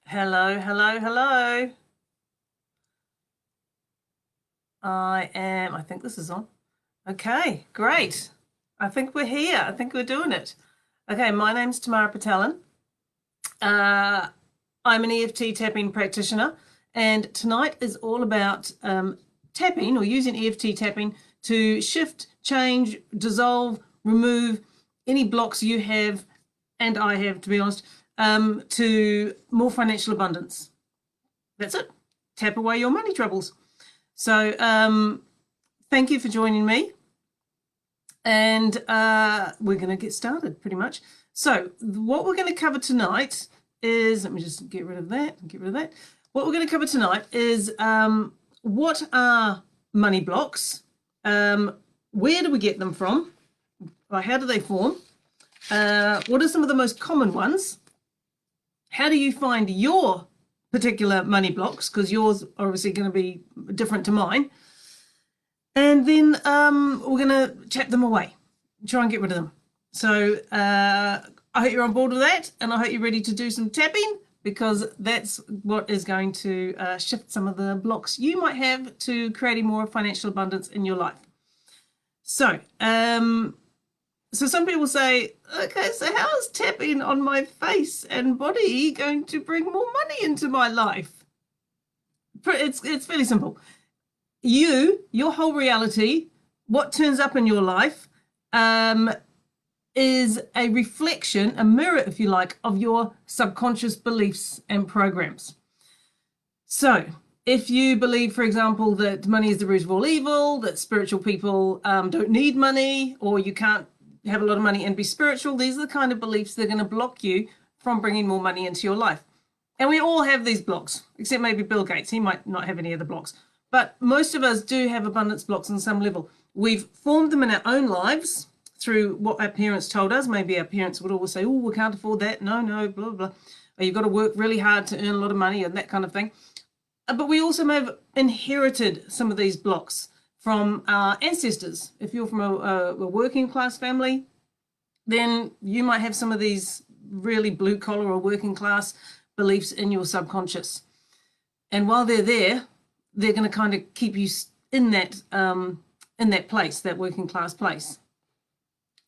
Hello, hello, hello. I think this is on. Okay, great. I think we're here. I think we're doing it. Okay, my name's Tamara Pitelen. Uh, I'm an EFT tapping practitioner, and tonight is all about tapping or using EFT tapping to shift, change, dissolve, remove any blocks you have, and I have, to be honest, to more financial abundance. That's it. Tap away your money troubles. So thank you for joining me. And we're going to get started pretty much. So what we're going to cover tonight is, let me just get rid of that. What we're going to cover tonight is what are money blocks? Where do we get them from? How do they form? What are some of the most common ones? How do you find your particular money blocks? Because yours are obviously going to be different to mine. And then we're going to tap them away, try and get rid of them. So I hope you're on board with that, and I hope you're ready to do some tapping, because that's what is going to shift some of the blocks you might have to creating more financial abundance in your life. So, so some people say, okay, so how is tapping on my face and body going to bring more money into my life? It's fairly simple. Your whole reality, what turns up in your life, is a reflection, a mirror, if you like, of your subconscious beliefs and programs. So if you believe, for example, that money is the root of all evil, that spiritual people don't need money, or you can't have a lot of money and be spiritual, these are the kind of beliefs that are going to block you from bringing more money into your life. And we all have these blocks, except maybe Bill Gates. He might not have any of the blocks. But most of us do have abundance blocks on some level. We've formed them in our own lives through what our parents told us. Maybe our parents would always say, oh, we can't afford that. No, blah, blah. Or you've got to work really hard to earn a lot of money and that kind of thing. But we also may have inherited some of these blocks from our ancestors. If you're from a working class family, then you might have some of these really blue collar or working class beliefs in your subconscious. And while they're there, they're going to kind of keep you in that place, that working class place.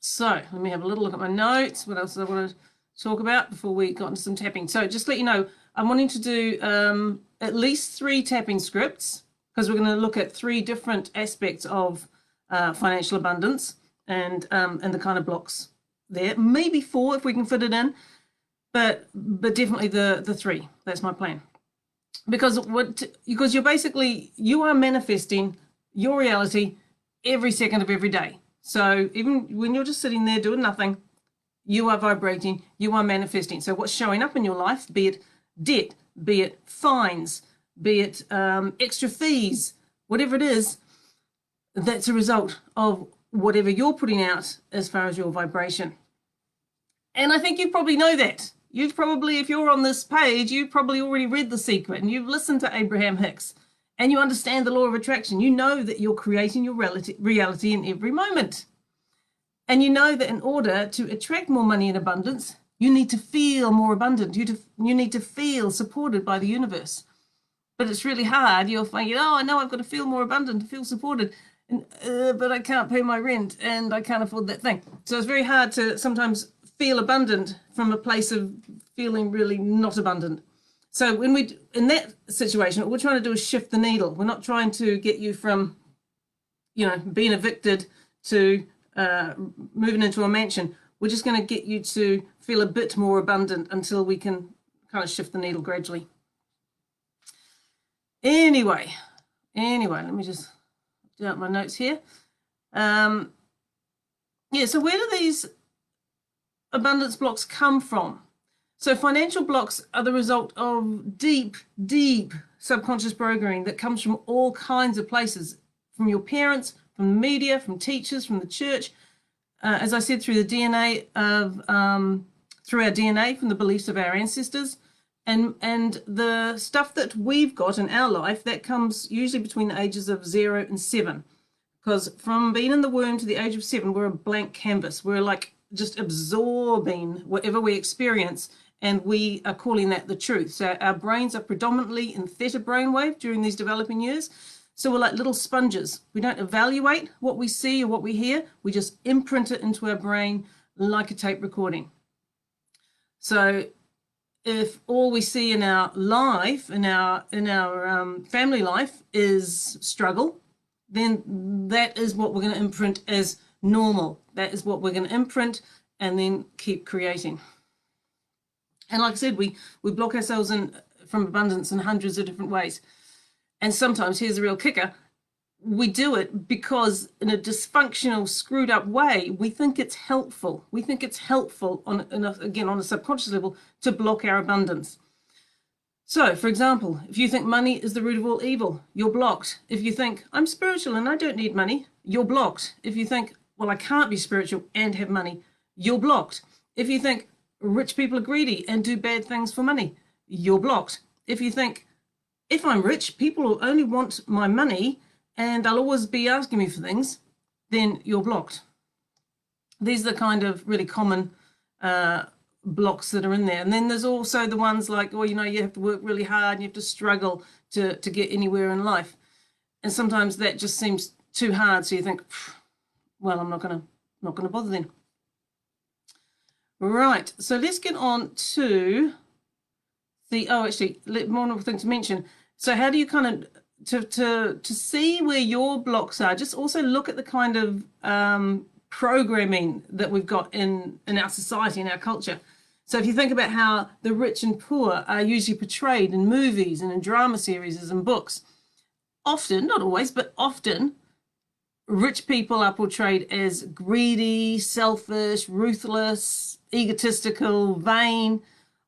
So let me have a little look at my notes. What else do I want to talk about before we got into some tapping? So just to let you know, I'm wanting to do at least 3 tapping scripts, because we're going to look at 3 different aspects of financial abundance and the kind of blocks there. Maybe 4 if we can fit it in, but definitely the 3. That's my plan. Because you are manifesting your reality every second of every day. So even when you're just sitting there doing nothing, you are vibrating, you are manifesting. So what's showing up in your life, be it debt, be it fines, be it extra fees, whatever it is, that's a result of whatever you're putting out as far as your vibration. And I think you probably know that. If you're on this page, you've probably already read The Secret and you've listened to Abraham Hicks and you understand the law of attraction. You know that you're creating your reality in every moment. And you know that in order to attract more money in abundance, you need to feel more abundant. You need to feel supported by the universe. But it's really hard. You'll find, I know I've got to feel more abundant, to feel supported, but I can't pay my rent and I can't afford that thing. So it's very hard to sometimes feel abundant from a place of feeling really not abundant. So in that situation, what we're trying to do is shift the needle. We're not trying to get you from, being evicted to moving into a mansion. We're just going to get you to feel a bit more abundant until we can kind of shift the needle gradually. Anyway, let me just do out my notes here. So where do these abundance blocks come from? So financial blocks are the result of deep subconscious programming that comes from all kinds of places, from your parents, from the media, from teachers, from the church, as I said, through the DNA through our DNA, from the beliefs of our ancestors, and the stuff that we've got in our life that comes usually between the ages of 0 and 7. Because from being in the womb to the age of 7, we're a blank canvas. We're like just absorbing whatever we experience and we are calling that the truth. So our brains are predominantly in theta brainwave during these developing years. So we're like little sponges. We don't evaluate what we see or what we hear. We just imprint it into our brain like a tape recording. So if all we see in our life, in our family life, is struggle, then that is what we're going to imprint as normal. That is what we're going to imprint and then keep creating. And like I said, we block ourselves in from abundance in hundreds of different ways. And sometimes, here's the real kicker, we do it because in a dysfunctional, screwed up way, we think it's helpful. We think it's helpful, again, on a subconscious level, to block our abundance. So, for example, if you think money is the root of all evil, you're blocked. If you think, I'm spiritual and I don't need money, you're blocked. If you think, well, I can't be spiritual and have money, you're blocked. If you think rich people are greedy and do bad things for money, you're blocked. If you think, if I'm rich, people will only want my money and they'll always be asking me for things, then you're blocked. These are the kind of really common blocks that are in there. And then there's also the ones like, well, you have to work really hard and you have to struggle to get anywhere in life. And sometimes that just seems too hard. So you think, well, I'm not gonna bother then. Right, so let's get on to one thing to mention. So how do you kind of, to see where your blocks are, just also look at the kind of programming that we've got in our society, in our culture. So if you think about how the rich and poor are usually portrayed in movies and in drama series and books, often, not always, but often, rich people are portrayed as greedy, selfish, ruthless, egotistical, vain,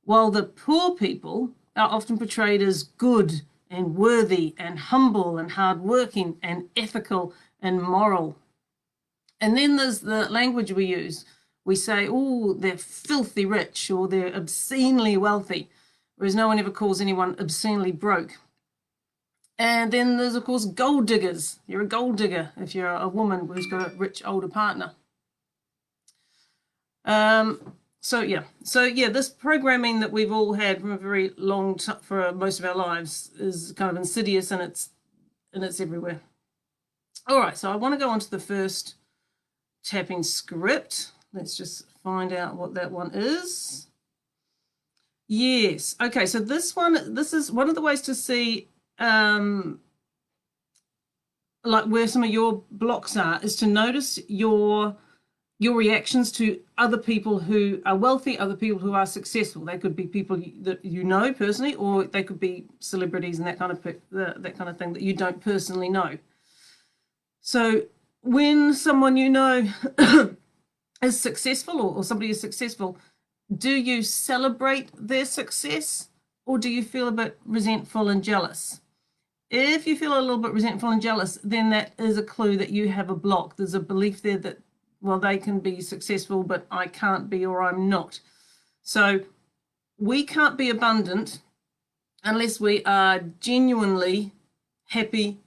while the poor people are often portrayed as good and worthy and humble and hardworking and ethical and moral. And then there's the language we use. We say, oh, they're filthy rich or they're obscenely wealthy, whereas no one ever calls anyone obscenely broke. And then there's, of course, gold diggers. You're a gold digger if you're a woman who's got a rich older partner. So this programming that we've all had from a very long time, for most of our lives, is kind of insidious, and it's everywhere. All right, so I want to go on to the first tapping script. Let's just find out what that one is. Yes. Okay, so this is one of the ways to see like where some of your blocks are, is to notice your reactions to other people who are wealthy, other people who are successful. They could be people that you know personally, or they could be celebrities and that kind of thing that you don't personally know. So when someone you know is successful, or somebody is successful, do you celebrate their success, or do you feel a bit resentful and jealous? If you feel a little bit resentful and jealous, then that is a clue that you have a block. There's a belief there that, well, they can be successful, but I can't be, or I'm not. So we can't be abundant unless we are genuinely happy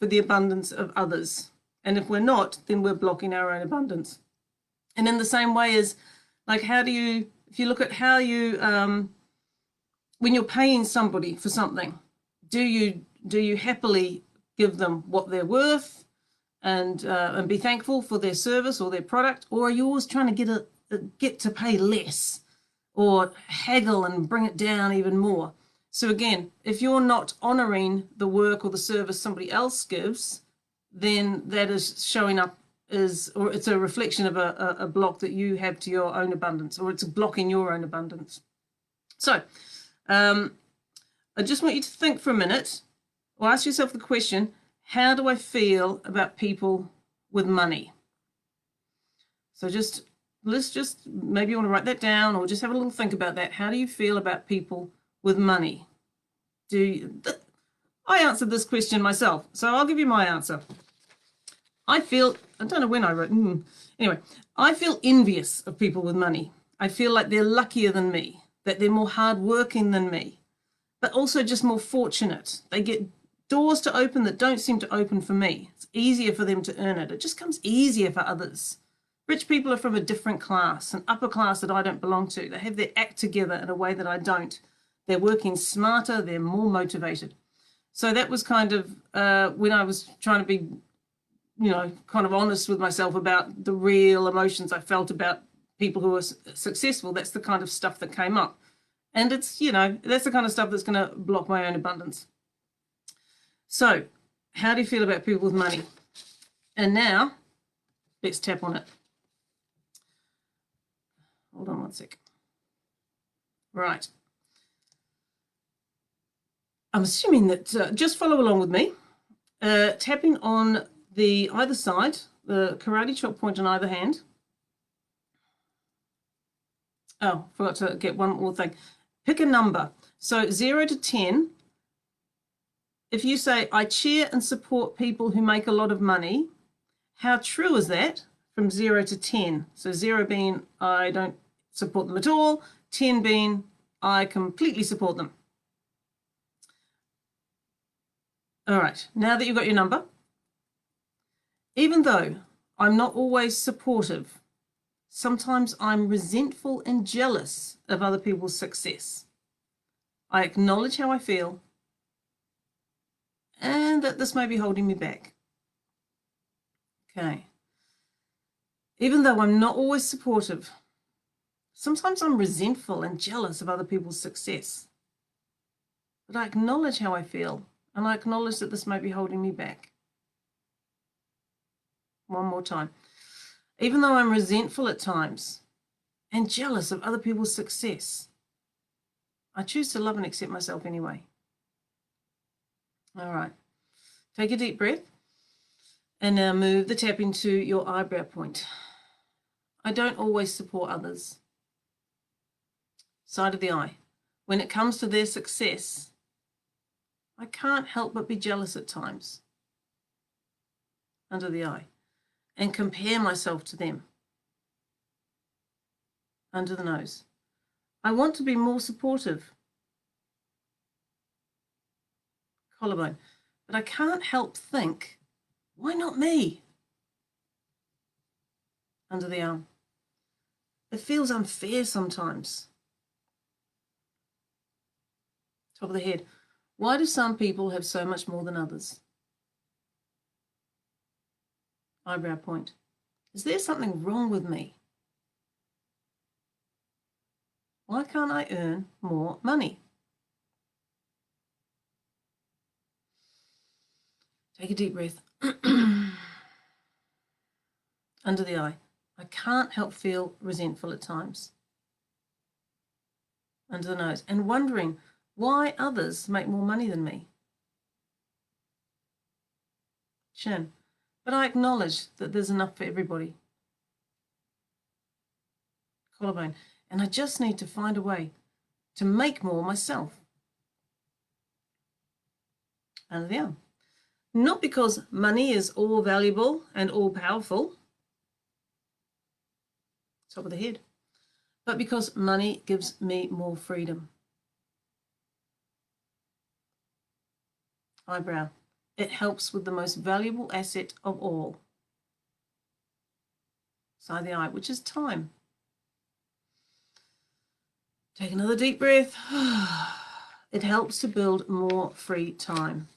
for the abundance of others. And if we're not, then we're blocking our own abundance. And in the same way as, like, if you look at how you, when you're paying somebody for something, do you happily give them what they're worth and be thankful for their service or their product, or are you always trying to get to pay less, or haggle and bring it down even more? So again, if you're not honoring the work or the service somebody else gives, then that is showing up or it's a reflection of a block that you have to your own abundance, or it's blocking your own abundance. So I just want you to think for a minute, or ask yourself the question, how do I feel about people with money? So let's just, maybe you want to write that down, or just have a little think about that. How do you feel about people with money? I answered this question myself, so I'll give you my answer. I don't know when I wrote, anyway, I feel envious of people with money. I feel like they're luckier than me, that they're more hardworking than me, but also just more fortunate. They get doors to open that don't seem to open for me. It's easier for them to earn it. It just comes easier for others. Rich people are from a different class, an upper class that I don't belong to. They have their act together in a way that I don't. They're working smarter, they're more motivated. So that was kind of when I was trying to be, kind of honest with myself about the real emotions I felt about people who are successful. That's the kind of stuff that came up. And it's, that's the kind of stuff that's going to block my own abundance. So how do you feel about people with money? And now let's tap on it. Hold on one sec. Right. I'm assuming that just follow along with me. Tapping on the either side, the karate chop point on either hand. Oh, forgot to get one more thing. Pick a number. So 0 to 10. If you say, I cheer and support people who make a lot of money, how true is that from 0 to 10? So 0 being, I don't support them at all. 10 being, I completely support them. All right, now that you've got your number, even though I'm not always supportive, sometimes I'm resentful and jealous of other people's success. I acknowledge how I feel and that this may be holding me back. Okay. Even though I'm not always supportive, sometimes I'm resentful and jealous of other people's success. But I acknowledge how I feel and I acknowledge that this may be holding me back. One more time. Even though I'm resentful at times and jealous of other people's success, I choose to love and accept myself anyway. All right. Take a deep breath and now move the tap into your eyebrow point. I don't always support others. Side of the eye. When it comes to their success, I can't help but be jealous at times. Under the eye. And compare myself to them. Under the nose. I want to be more supportive. Collarbone. But I can't help think, why not me? Under the arm. It feels unfair sometimes. Top of the head. Why do some people have so much more than others? Eyebrow point. Is there something wrong with me? Why can't I earn more money? Take a deep breath. Under the eye. I can't help feel resentful at times. Under the nose. And wondering why others make more money than me. Chin. But I acknowledge that there's enough for everybody. Collarbone. And I just need to find a way to make more myself. Under the arm. Not because money is all valuable and all powerful. Top of the head. But because money gives me more freedom. Eyebrow. It helps with the most valuable asset of all. Side of the eye, which is time. Take another deep breath. It helps to build more free time.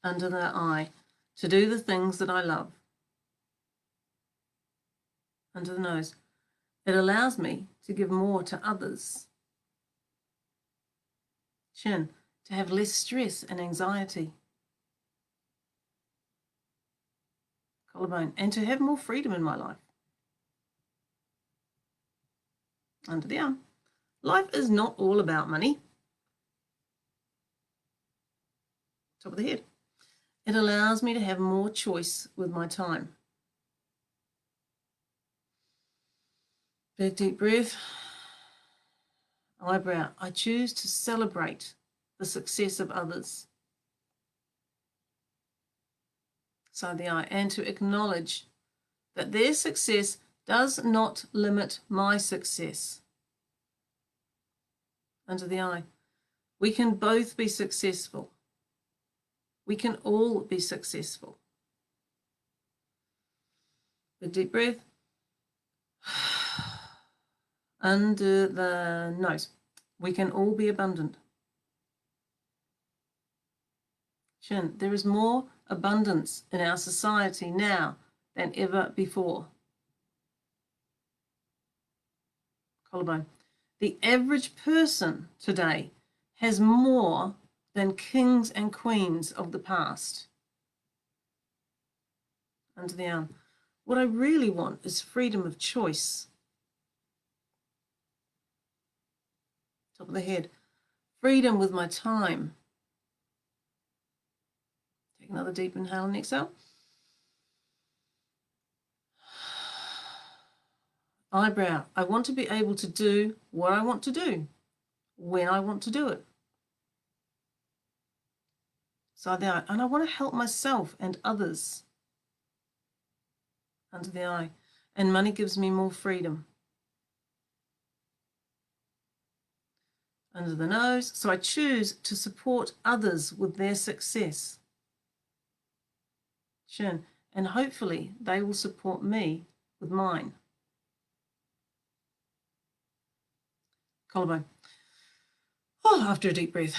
Under the eye, to do the things that I love. Under the nose, it allows me to give more to others. Chin, to have less stress and anxiety. Collarbone, and to have more freedom in my life. Under the arm. Life is not all about money. Top of the head. It allows me to have more choice with my time. Big deep breath. Eyebrow. I choose to celebrate the success of others. Side of the eye. And to acknowledge that their success does not limit my success. Under the eye. We can both be successful. We can all be successful. Big deep breath. Under the nose. We can all be abundant. Chin. There is more abundance in our society now than ever before. Collarbone. The average person today has more than kings and queens of the past. Under the arm. What I really want is freedom of choice. Top of the head. Freedom with my time. Take another deep inhale and exhale. Eyebrow. I want to be able to do what I want to do, when I want to do it. Side the eye. And I want to help myself and others. Under the eye. And money gives me more freedom. Under the nose. So I choose to support others with their success. Chin. And hopefully they will support me with mine. Collarbone. Oh, after a deep breath.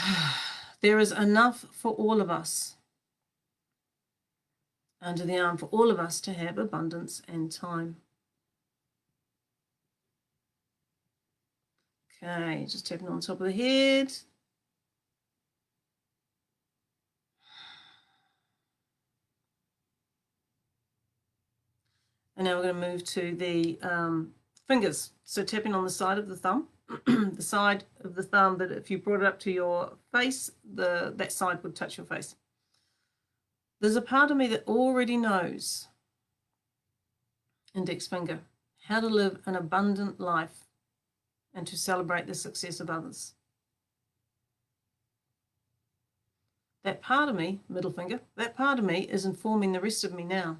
There is enough for all of us. Under the arm, for all of us to have abundance and time. Okay, just tapping on top of the head. And now we're going to move to the fingers. So tapping on the side of the thumb. The side of the thumb that if you brought it up to your face, that side would touch your face. There's a part of me that already knows, index finger, how to live an abundant life and to celebrate the success of others. That part of me, middle finger, that part of me is informing the rest of me now.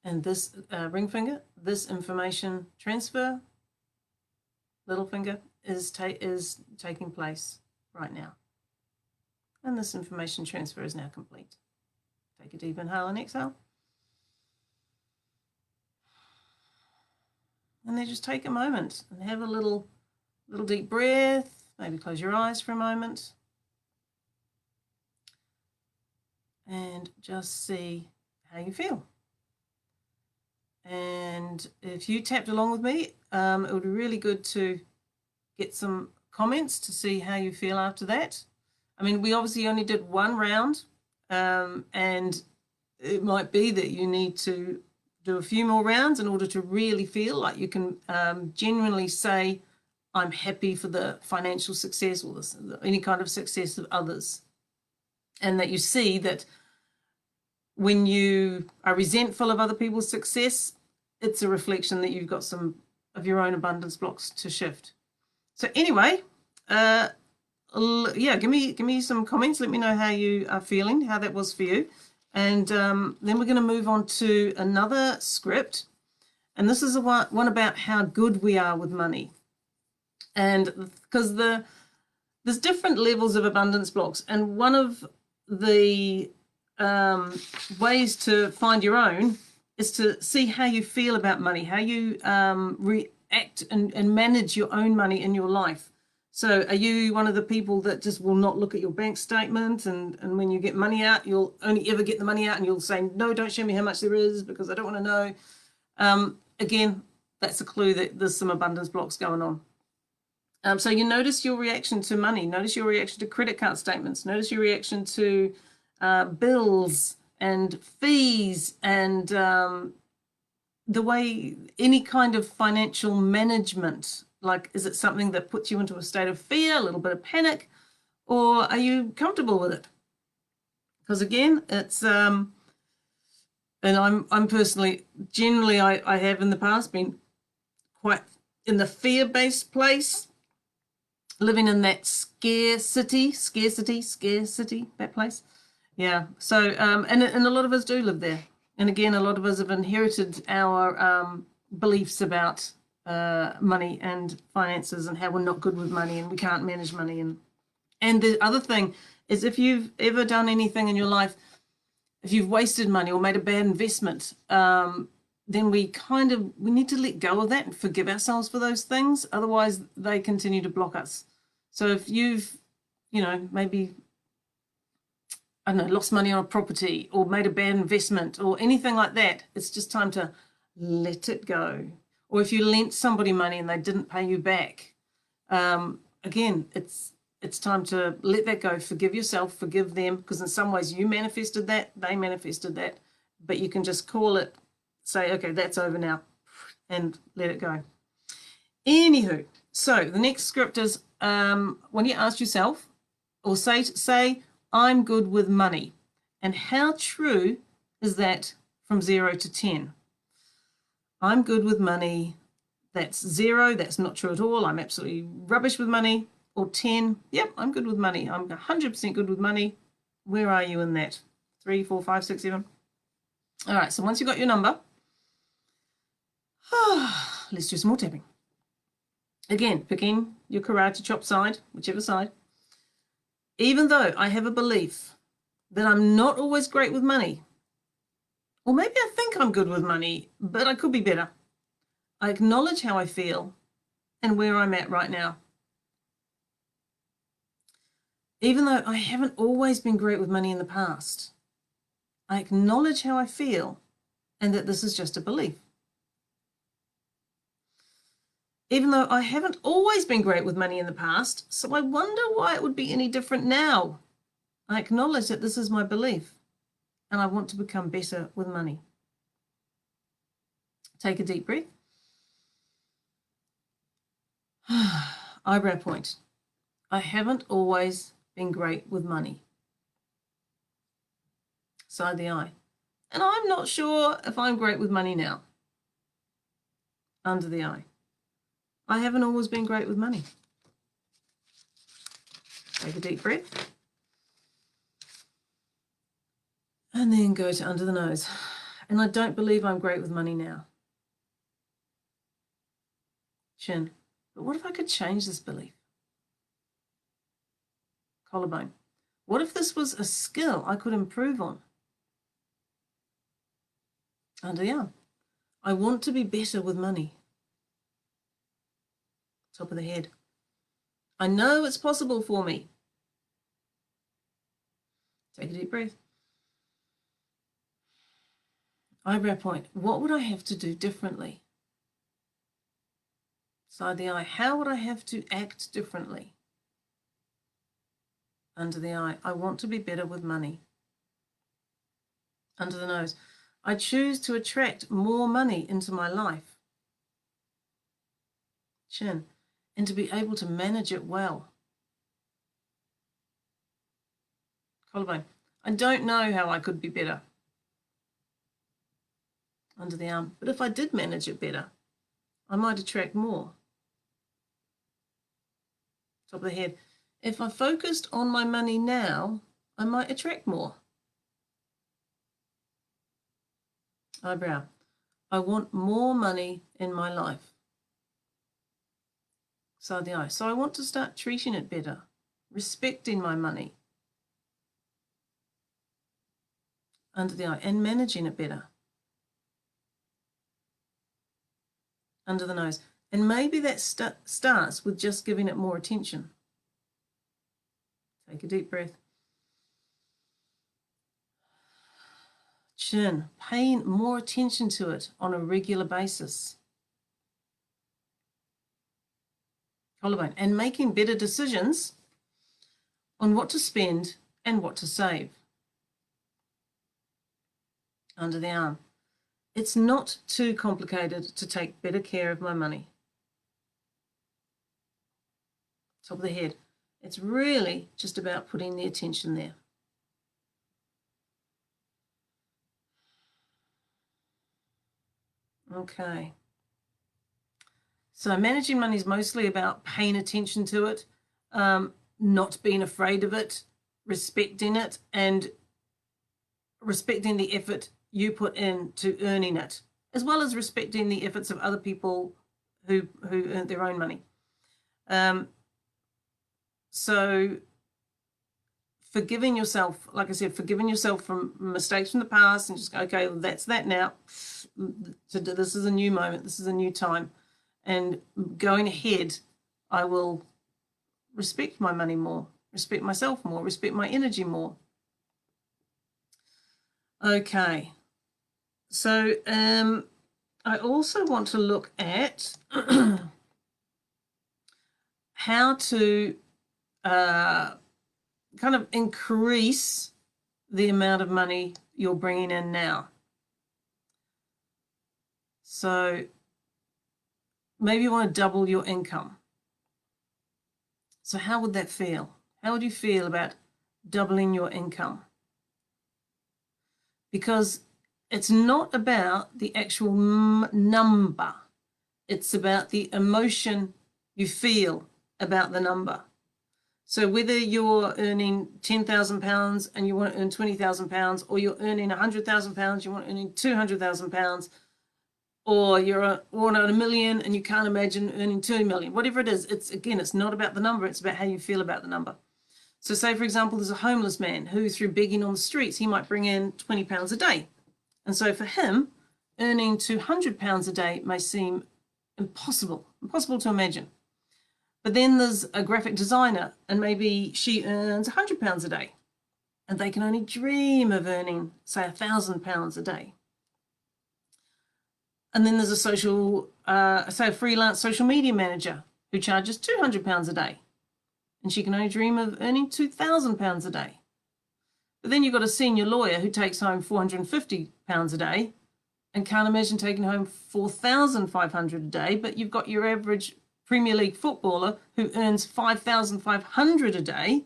And this ring finger, this information transfer, little finger, is taking place right now. And this information transfer is now complete. Take a deep inhale and exhale. And then just take a moment and have a little deep breath. Maybe close your eyes for a moment. And just see how you feel. And if you tapped along with me, it would be really good to get some comments to see how you feel after that. I mean, we obviously only did one round, and it might be that you need to do a few more rounds in order to really feel like you can genuinely say, I'm happy for the financial success or any kind of success of others. And that you see that when you are resentful of other people's success, it's a reflection that you've got some of your own abundance blocks to shift. So anyway, yeah, give me some comments. Let me know how you are feeling, how that was for you. And then we're going to move on to another script. And this is one about how good we are with money. And because there's different levels of abundance blocks. And one of the ways to find your own is to see how you feel about money, how you react and manage your own money in your life. So are you one of the people that just will not look at your bank statement, and when you get money out, you'll only ever get the money out and you'll say, no, don't show me how much there is because I don't want to know. Again, that's a clue that there's some abundance blocks going on. So you notice your reaction to money, notice your reaction to credit card statements, notice your reaction to bills and fees and the way any kind of financial management, like, is it something that puts you into a state of fear, a little bit of panic, or are you comfortable with it? Because again, it's, and I'm personally, generally I have in the past been quite in the fear-based place, living in that scarcity, that place. Yeah, so, and a lot of us do live there. And again, a lot of us have inherited our beliefs about money and finances and how we're not good with money and we can't manage money. And the other thing is if you've ever done anything in your life, if you've wasted money or made a bad investment, then we need to let go of that and forgive ourselves for those things. Otherwise, they continue to block us. So if you've, maybe, I don't know, lost money on a property or made a bad investment or anything like that, it's just time to let it go. Or if you lent somebody money and they didn't pay you back, again, it's time to let that go. Forgive yourself, forgive them, because in some ways you manifested that, they manifested that, but you can just call it, say, okay, that's over now, and let it go. Anywho, so the next script is when you ask yourself, or say, I'm good with money. And how true is that from 0 to 10? I'm good with money. That's 0. That's not true at all. I'm absolutely rubbish with money. Or 10. Yep, I'm good with money. I'm 100% good with money. Where are you in that? 3, 4, 5, 6, 7. All right, so once you've got your number, let's do some more tapping. Again, picking your karate chop side, whichever side. Even though I have a belief that I'm not always great with money, or maybe I think I'm good with money, but I could be better, I acknowledge how I feel and where I'm at right now. Even though I haven't always been great with money in the past, I acknowledge how I feel and that this is just a belief. Even though I haven't always been great with money in the past, so I wonder why it would be any different now. I acknowledge that this is my belief and I want to become better with money. Take a deep breath. Eyebrow point. I haven't always been great with money. Side the eye. And I'm not sure if I'm great with money now. Under the eye. I haven't always been great with money. Take a deep breath. And then go to under the nose. And I don't believe I'm great with money now. Chin. But what if I could change this belief? Collarbone. What if this was a skill I could improve on? Under the arm. I want to be better with money. Top of the head. I know it's possible for me. Take a deep breath. Eyebrow point. What would I have to do differently? Side the eye. How would I have to act differently? Under the eye. I want to be better with money. Under the nose. I choose to attract more money into my life. Chin. And to be able to manage it well. Collarbone. I don't know how I could be better. Under the arm. But if I did manage it better, I might attract more. Top of the head. If I focused on my money now, I might attract more. Eyebrow. I want more money in my life. Side the eye. So I want to start treating it better, respecting my money. Under the eye. And managing it better. Under the nose. And maybe that starts with just giving it more attention. Take a deep breath. Chin. Paying more attention to it on a regular basis. Collarbone. And making better decisions on what to spend and what to save. Under the arm. It's not too complicated to take better care of my money. Top of the head. It's really just about putting the attention there. Okay. So managing money is mostly about paying attention to it, not being afraid of it, respecting it, and respecting the effort you put into earning it, as well as respecting the efforts of other people who earn their own money. So forgiving yourself, like I said, forgiving yourself from mistakes from the past and just go, okay, well, that's that now. So this is a new moment. This is a new time. And going ahead, I will respect my money more, respect myself more, respect my energy more. Okay. So I also want to look at how to kind of increase the amount of money you're bringing in now. So maybe you want to double your income. So how would that feel? How would you feel about doubling your income? Because it's not about the actual number. It's about the emotion you feel about the number. So whether you're earning £10,000 and you want to earn £20,000, or you're earning £100,000, you want to earn £200,000, or you're on $1 million and you can't imagine earning 2 million, whatever it is, it's not about the number, it's about how you feel about the number. So say, for example, there's a homeless man who, through begging on the streets, he might bring in £20 a day. And so for him, earning £200 a day may seem impossible to imagine. But then there's a graphic designer, and maybe she earns £100 a day, and they can only dream of earning, say, £1,000 a day. And then there's a freelance social media manager who charges £200 a day, and she can only dream of earning £2,000 a day. But then you've got a senior lawyer who takes home £450 a day and can't imagine taking home £4,500 a day, but you've got your average Premier League footballer who earns £5,500 a day.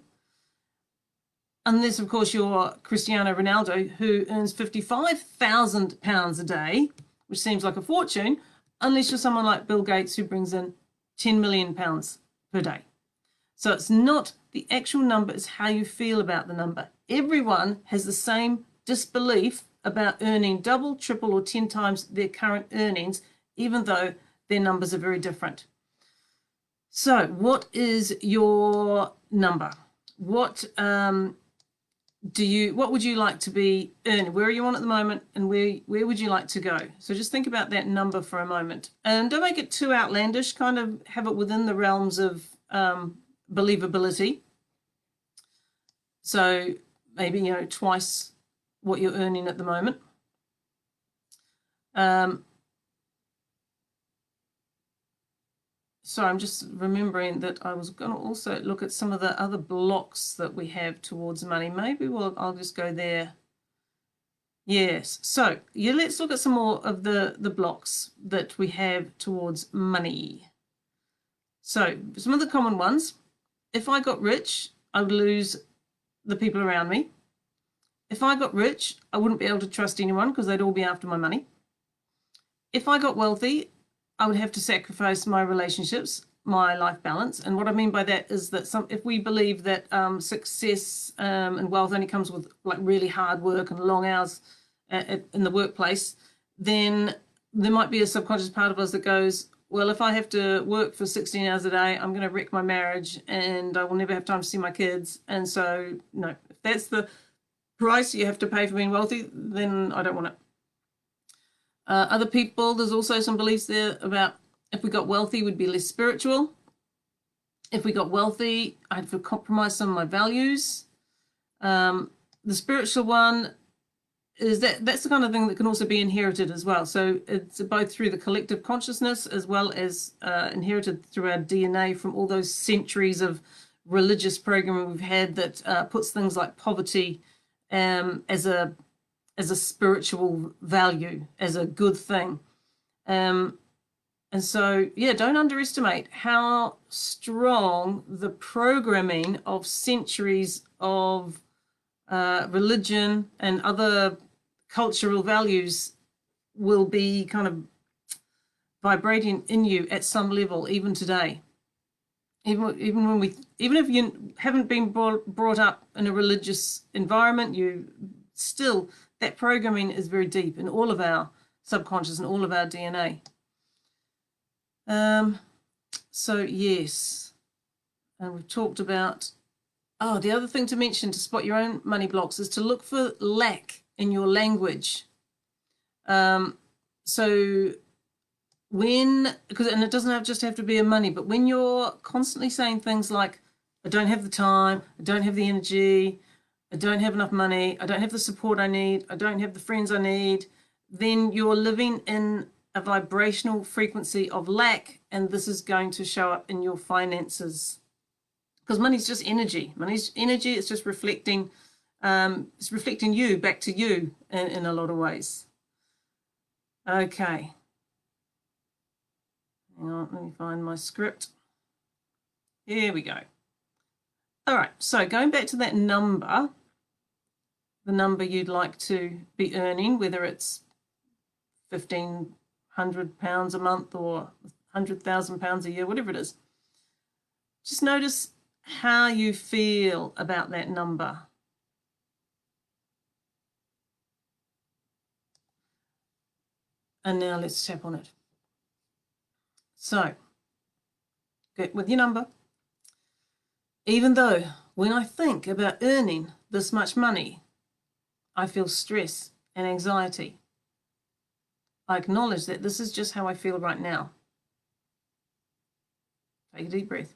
And there's, of course, your Cristiano Ronaldo, who earns £55,000 a day, which seems like a fortune, unless you're someone like Bill Gates, who brings in £10 million per day. So it's not the actual number, it's how you feel about the number. Everyone has the same disbelief about earning double, triple, or 10 times their current earnings, even though their numbers are very different. So what is your number? What would you like to be earning? Where are you on at the moment, and where would you like to go? So just think about that number for a moment, and don't make it too outlandish. Kind of have it within the realms of believability. So maybe, twice what you're earning at the moment. So I'm just remembering that I was going to also look at some of the other blocks that we have towards money. Maybe I'll just go there. Yes. So yeah, let's look at some more of the blocks that we have towards money. So some of the common ones. If I got rich, I would lose the people around me. If I got rich, I wouldn't be able to trust anyone because they'd all be after my money. If I got wealthy, I would have to sacrifice my relationships, my life balance. And what I mean by that is that if we believe that success and wealth only comes with like really hard work and long hours in the workplace, then there might be a subconscious part of us that goes, well, if I have to work for 16 hours a day, I'm going to wreck my marriage and I will never have time to see my kids. And so, no, if that's the price you have to pay for being wealthy, then I don't want it. Other people, there's also some beliefs there about if we got wealthy, we'd be less spiritual. If we got wealthy, I'd have to compromise some of my values. The spiritual one is that's the kind of thing that can also be inherited as well. So it's both through the collective consciousness as well as inherited through our DNA from all those centuries of religious programming we've had that puts things like poverty as a spiritual value, as a good thing. And so, yeah, don't underestimate how strong the programming of centuries of religion and other cultural values will be kind of vibrating in you at some level, even today. Even if you haven't been brought up in a religious environment, you still, that programming is very deep in all of our subconscious and all of our DNA. So yes, and we've talked about Oh, the other thing to mention to spot your own money blocks is to look for lack in your language. So because and it doesn't just have to be in money, but when you're constantly saying things like, I don't have the time, I don't have the energy, I don't have enough money, I don't have the support I need, I don't have the friends I need, then you're living in a vibrational frequency of lack, and this is going to show up in your finances. Because money's just energy. Money's energy. It's just reflecting. It's reflecting you back to you in a lot of ways. Okay. Hang on, let me find my script. Here we go. All right. So going back to that number, the number you'd like to be earning, whether it's £1,500 a month or £100,000 a year, whatever it is. Just notice how you feel about that number. And now let's tap on it. So, get with your number. Even though when I think about earning this much money, I feel stress and anxiety. I acknowledge that this is just how I feel right now. Take a deep breath.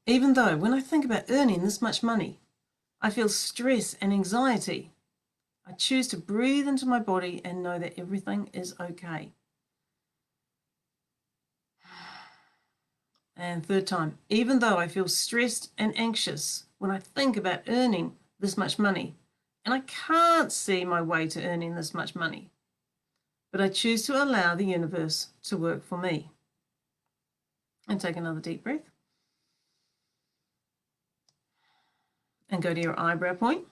Even though when I think about earning this much money, I feel stress and anxiety, I choose to breathe into my body and know that everything is okay. And third time, even though I feel stressed and anxious when I think about earning this much money, and I can't see my way to earning this much money, but I choose to allow the universe to work for me. And take another deep breath. And go to your eyebrow point.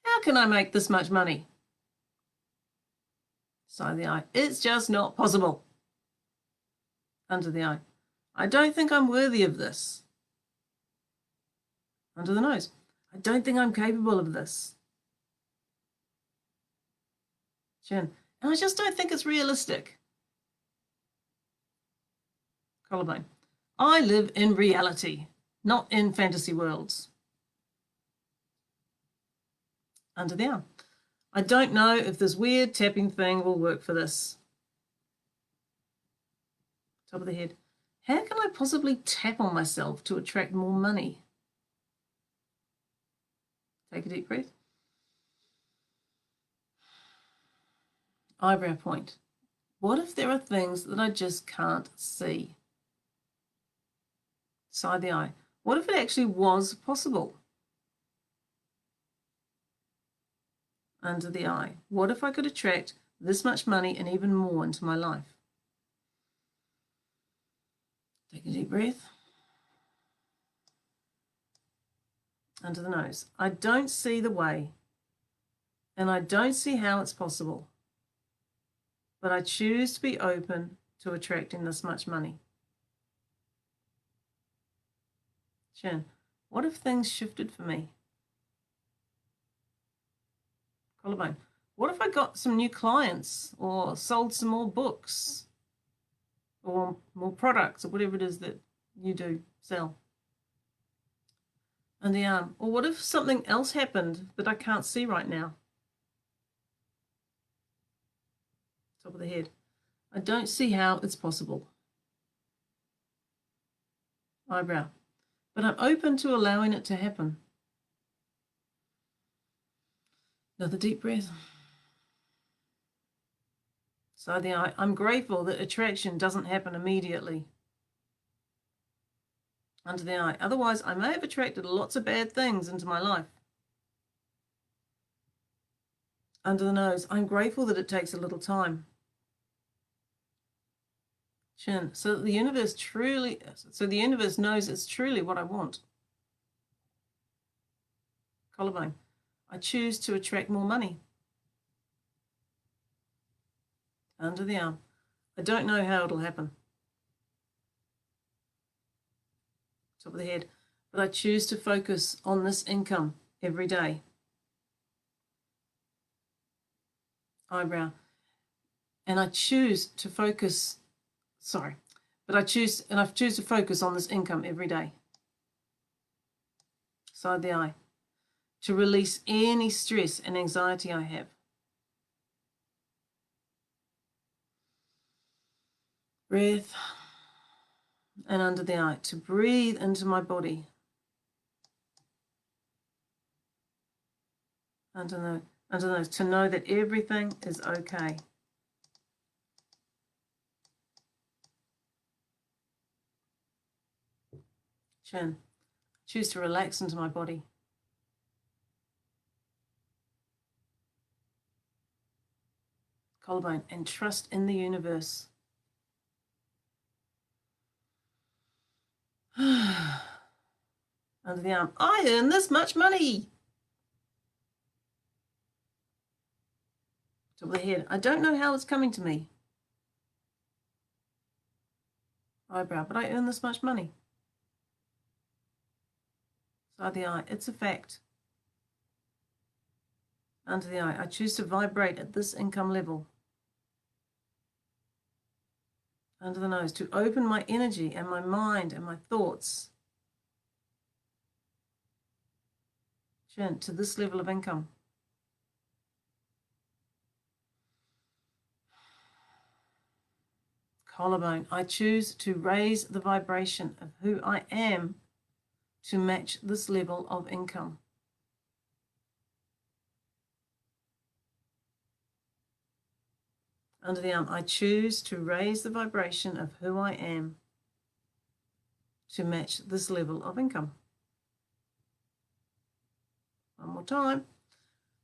How can I make this much money? Side of the eye. It's just not possible. Under the eye. I don't think I'm worthy of this. Under the nose. I don't think I'm capable of this. Chin. And I just don't think it's realistic. Collarbone. I live in reality, not in fantasy worlds. Under the arm. I don't know if this weird tapping thing will work for this. Top of the head. How can I possibly tap on myself to attract more money? Take a deep breath. Eyebrow point. What if there are things that I just can't see? Side of the eye. What if it actually was possible? Under the eye. What if I could attract this much money and even more into my life? Take a deep breath. Under the nose. I don't see the way, and I don't see how it's possible, but I choose to be open to attracting this much money. Chin. What if things shifted for me? Collarbone. What if I got some new clients or sold some more books or more products or whatever it is that you do sell? And the arm. Or what if something else happened that I can't see right now? Top of the head. I don't see how it's possible. Eyebrow. But I'm open to allowing it to happen. Another deep breath. Side of the eye. I'm grateful that attraction doesn't happen immediately. Under the eye. Otherwise, I may have attracted lots of bad things into my life. Under the nose. I'm grateful that it takes a little time. Chin. So the universe knows it's truly what I want. Collarbone. I choose to attract more money. Under the arm. I don't know how it'll happen. Top of the head. But I choose to focus on this income every day. Eyebrow. And I choose to focus, but But I choose to focus on this income every day. Side the eye. To release any stress and anxiety I have. Breath. And under the eye. To breathe into my body. Under the nose. To know that everything is okay. Chin. Choose to relax into my body. Collarbone. And trust in the universe. Under the arm. I earn this much money. Top of the head. I don't know how it's coming to me. Eyebrow. But I earn this much money. Side the eye. It's a fact. Under the eye. I choose to vibrate at this income level. Under the nose. To open my energy and my mind and my thoughts. Chin. To this level of income. Collarbone. I choose to raise the vibration of who I am to match this level of income. Under the arm. I choose to raise the vibration of who I am to match this level of income. One more time.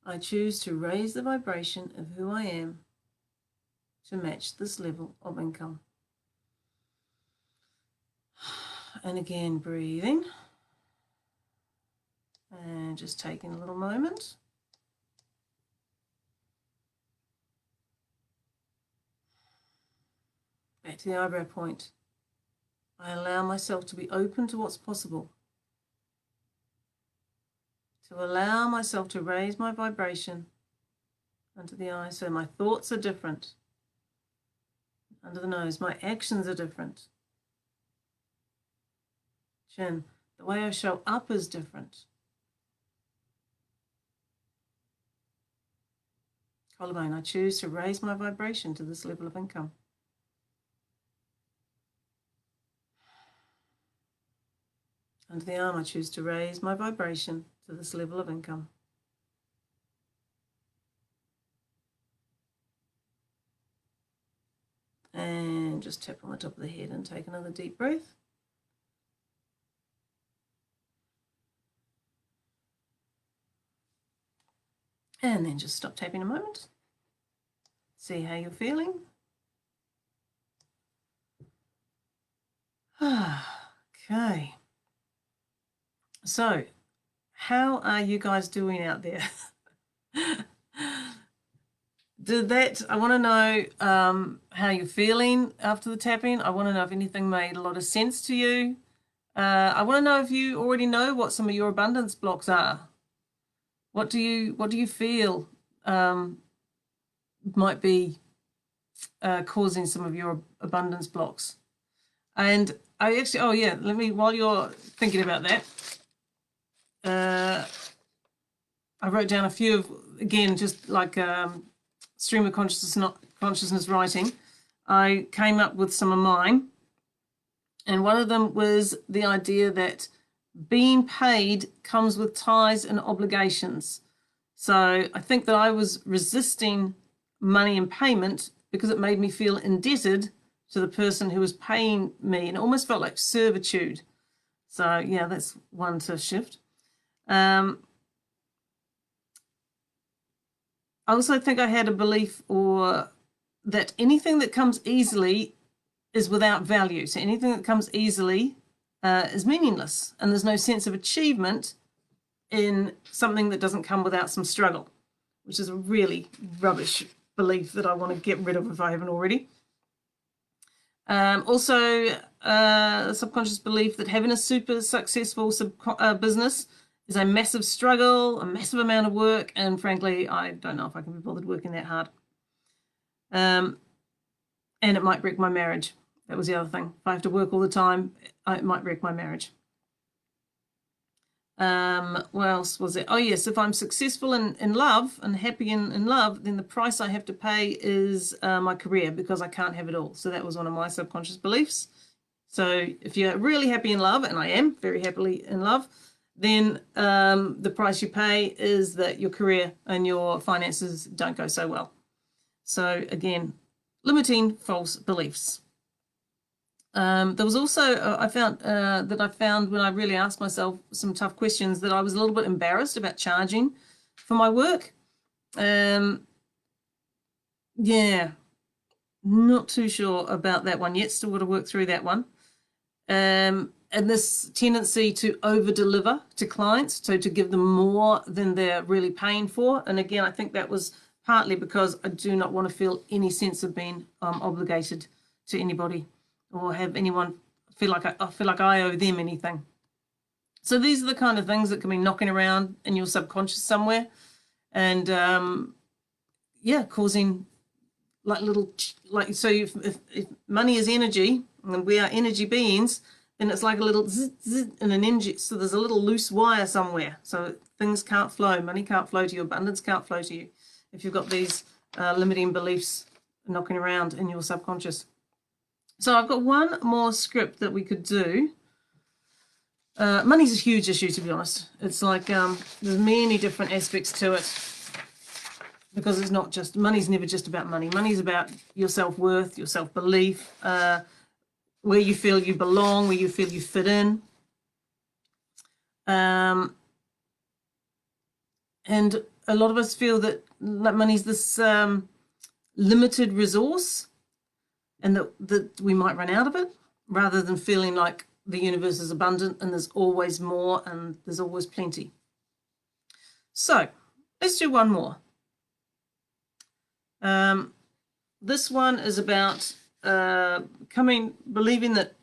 I choose to raise the vibration of who I am to match this level of income. And again, breathing. And just taking a little moment. Back to the eyebrow point. I allow myself to be open to what's possible. To allow myself to raise my vibration under the eye so my thoughts are different. Under the nose, my actions are different. Chin, the way I show up is different. Collarbone, I choose to raise my vibration to this level of income. Under the arm, I choose to raise my vibration to this level of income. And just tap on the top of the head and take another deep breath. And then just stop tapping a moment. See how you're feeling. Okay. So, how are you guys doing out there? I want to know how you're feeling after the tapping. I want to know if anything made a lot of sense to you. I want to know if you already know what some of your abundance blocks are. What do you feel might be causing some of your abundance blocks? And I actually, while you're thinking about that, I wrote down a few of, again, just like stream of consciousness writing. I came up with some of mine, and one of them was the idea that being paid comes with ties and obligations. So I think that I was resisting money and payment because it made me feel indebted to the person who was paying me, and it almost felt like servitude. So yeah, that's one to shift. I also think I had a belief that anything that comes easily is without value. So anything that comes easily is meaningless, and there's no sense of achievement in something that doesn't come without some struggle, which is a really rubbish belief that I want to get rid of if I haven't already. Also, a subconscious belief that having a super successful business is a massive struggle, a massive amount of work, and frankly, I don't know if I can be bothered working that hard. And it might break my marriage. That was the other thing. If I have to work all the time, it might wreck my marriage. What else was it? Oh, yes, if I'm successful in love and happy in love, then the price I have to pay is my career, because I can't have it all. So that was one of my subconscious beliefs. So if you're really happy in love, and I am very happily in love, then the price you pay is that your career and your finances don't go so well. So again, limiting false beliefs. There was also, I found when I really asked myself some tough questions, that I was a little bit embarrassed about charging for my work. Yeah, not too sure about that one yet. Still got to work through that one. And this tendency to over-deliver to clients, so to give them more than they're really paying for. And again, I think that was partly because I do not want to feel any sense of being obligated to anybody, or have anyone feel like I owe them anything. So these are the kind of things that can be knocking around in your subconscious somewhere, and causing so if money is energy and we are energy beings, then it's like a little zzz, zzz in an engine. So there's a little loose wire somewhere, so things can't flow, money can't flow to you, abundance can't flow to you if you've got these limiting beliefs knocking around in your subconscious. So I've got one more script that we could do. Money's a huge issue, to be honest. It's like there's many different aspects to it, because it's not just, money's never just about money. Money's about your self-worth, your self-belief, where you feel you belong, where you feel you fit in. And a lot of us feel that money's this limited resource, and that we might run out of it, rather than feeling like the universe is abundant and there's always more and there's always plenty. So let's do one more. This one is about believing that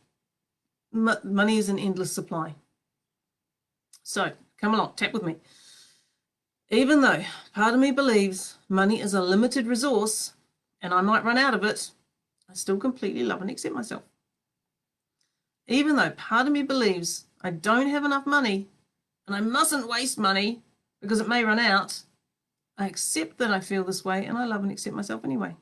money is an endless supply. So come along, tap with me. Even though part of me believes money is a limited resource and I might run out of it, I still completely love and accept myself. Even though part of me believes I don't have enough money and I mustn't waste money because it may run out, I accept that I feel this way, and I love and accept myself anyway.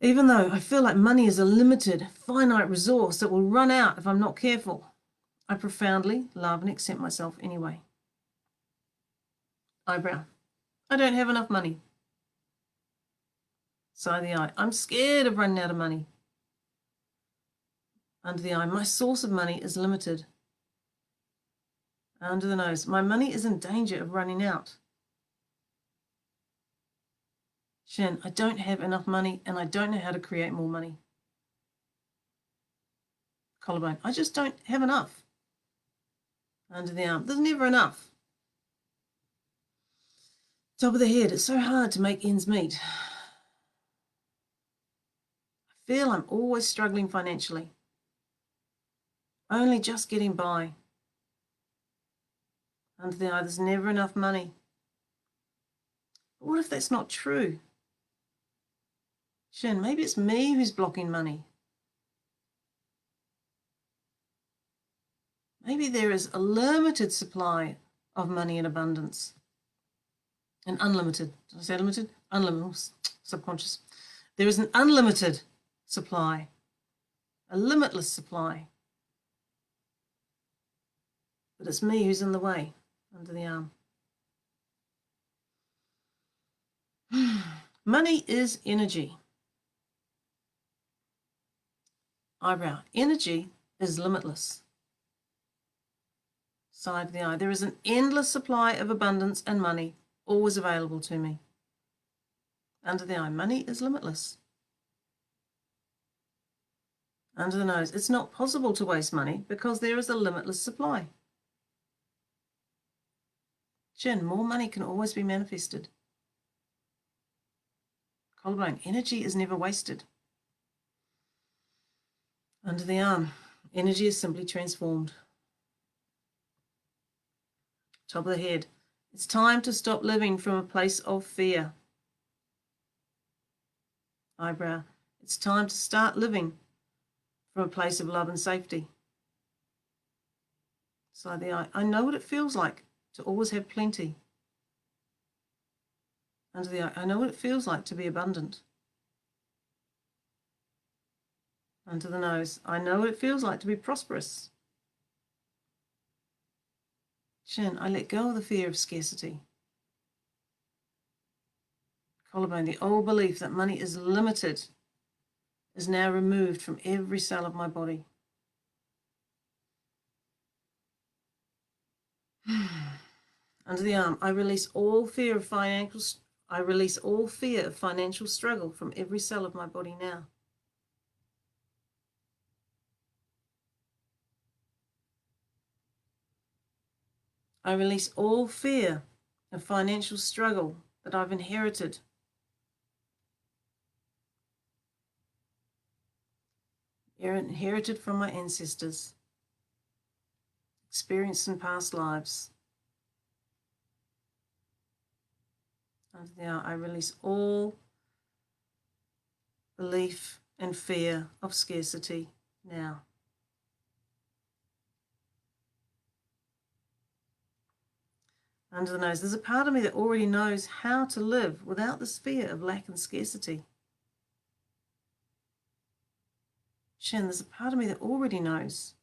Even though I feel like money is a limited, finite resource that will run out if I'm not careful, I profoundly love and accept myself anyway. Eyebrow. I don't have enough money. Side of the eye. I'm scared of running out of money. Under the eye. My source of money is limited. Under the nose. My money is in danger of running out. Shin. I don't have enough money and I don't know how to create more money. Collarbone. I just don't have enough. Under the arm. There's never enough. Top of the head. It's so hard to make ends meet. I feel I'm always struggling financially. Only just getting by. Under the eye, there's never enough money. But what if that's not true? Shin, maybe it's me who's blocking money. Maybe there is a limited supply of money in abundance. And unlimited. Did I say limited? Unlimited. Subconscious. There is an unlimited supply. A limitless supply. But it's me who's in the way. Under the arm. Money is energy. Eyebrow. Energy is limitless. Side of the eye. There is an endless supply of abundance and money always available to me. Under the eye. Money is limitless. Under the nose. It's not possible to waste money because there is a limitless supply. Chin, more money can always be manifested. Collarbone, energy is never wasted. Under the arm, energy is simply transformed. Top of the head, it's time to stop living from a place of fear. Eyebrow, It's time to start living from a place of love and safety. So I know what it feels like to always have plenty. Under the I know what it feels like to be abundant. Under the nose, I know what it feels like to be prosperous. Chin, I let go of the fear of scarcity. Collarbone, the old belief that money is limited is now removed from every cell of my body. Under the arm, I release all fear of financial struggle from every cell of my body now. I release all fear of financial struggle that I've inherited. Inherited from my ancestors, experienced in past lives. Under the arm, I release all belief and fear of scarcity now. Under the nose, there's a part of me that already knows how to live without this fear of lack and scarcity. Chin, there's a part of me that already knows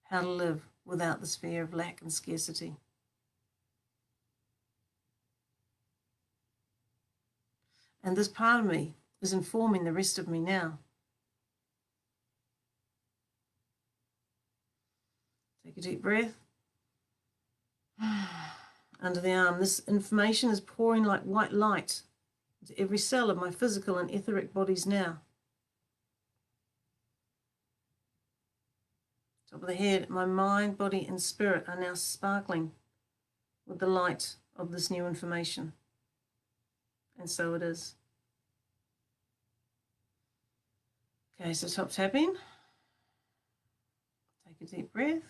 how to live without this fear of lack and scarcity. And this part of me is informing the rest of me now. Take a deep breath. Under the arm, this information is pouring like white light into every cell of my physical and etheric bodies now. Top of the head, my mind, body, and spirit are now sparkling with the light of this new information. And so it is. Okay, so top tapping. Take a deep breath.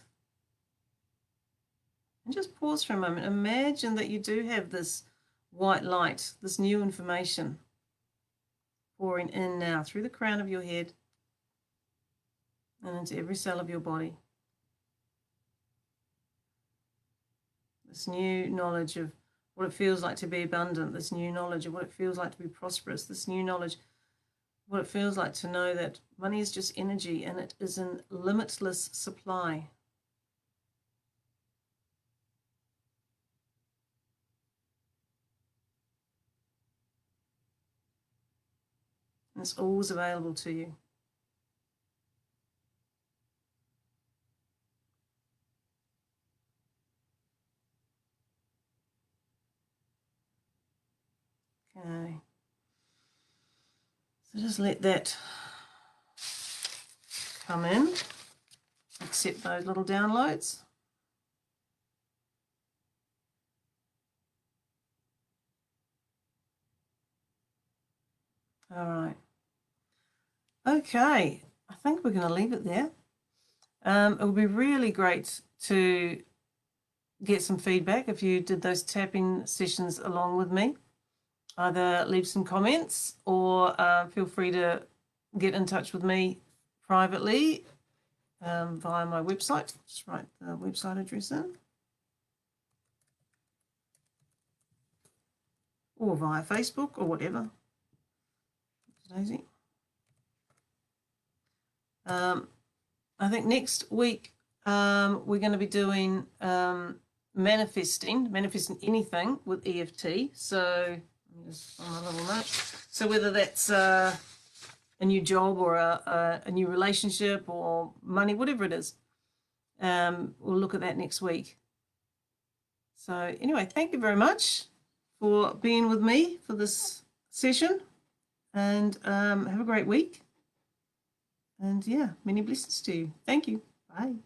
And just pause for a moment. Imagine that you do have this white light, this new information pouring in now through the crown of your head and into every cell of your body. This new knowledge of what it feels like to be abundant, this new knowledge of what it feels like to be prosperous, this new knowledge what it feels like to know that money is just energy and it is in limitless supply. And it's always available to you. Okay. So just let that come in. Accept those little downloads. All right. Okay, I think we're going to leave it there. It would be really great to get some feedback if you did those tapping sessions along with me. Either leave some comments or feel free to get in touch with me privately via my website. Just write the website address in. Or via Facebook or whatever. Daisy. I think next week we're going to be doing manifesting anything with EFT. So just on a little note. So whether that's a new job or a new relationship or money, whatever it is, we'll look at that next week. So anyway, thank you very much for being with me for this session, and have a great week. And yeah, many blessings to you. Thank you. Bye.